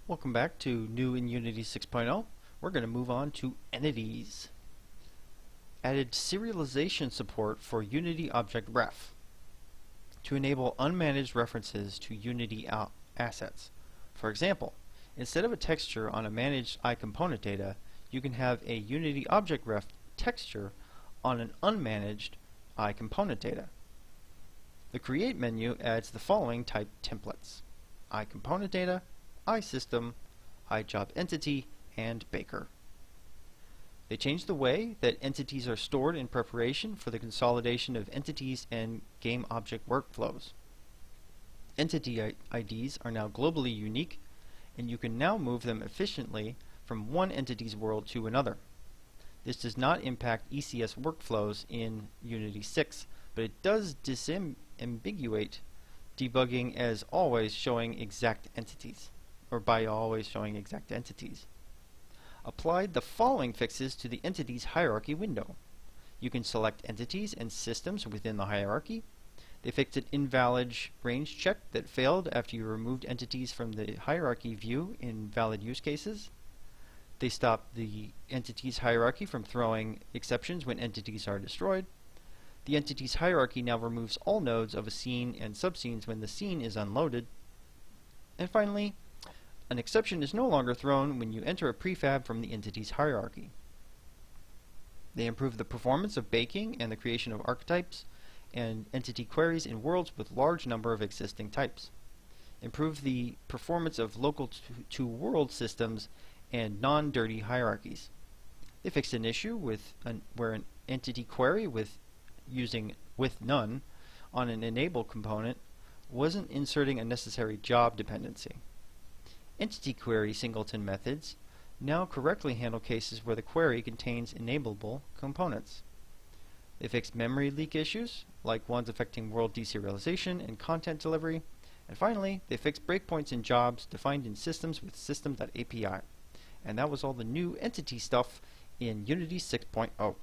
Welcome back to New in Unity 6.0. We're going to move on to entities. Added serialization support for Unity Object Ref to enable unmanaged references to Unity assets. For example, instead of a texture on a managed iComponent data, you can have a Unity Object Ref texture on an unmanaged iComponent data. The Create menu adds the following type templates: iComponent data, iSystem, iJobEntity, and Baker. They change the way that entities are stored in preparation for the consolidation of entities and game object workflows. Entity IDs are now globally unique, and you can now move them efficiently from one entity's world to another. This does not impact ECS workflows in Unity 6, but it does disambiguate debugging as always showing exact entities, or by always showing exact entities. Applied the following fixes to the entities hierarchy window. You can select entities and systems within the hierarchy. They fixed an invalid range check that failed after you removed entities from the hierarchy view in valid use cases. They stopped the entities hierarchy from throwing exceptions when entities are destroyed. The entities hierarchy now removes all nodes of a scene and subscenes when the scene is unloaded. And finally, an exception is no longer thrown when you enter a prefab from the entities hierarchy. They improve the performance of baking and the creation of archetypes and entity queries in worlds with large number of existing types. Improve the performance of local to world systems and non-dirty hierarchies. They fixed an issue where an entity query using with none on an enable component wasn't inserting a necessary job dependency. Entity query singleton methods now correctly handle cases where the query contains enableable components. They fixed memory leak issues, like ones affecting world deserialization and content delivery. And finally, they fixed breakpoints in jobs defined in systems with system.api. And that was all the new entity stuff in Unity 6.0.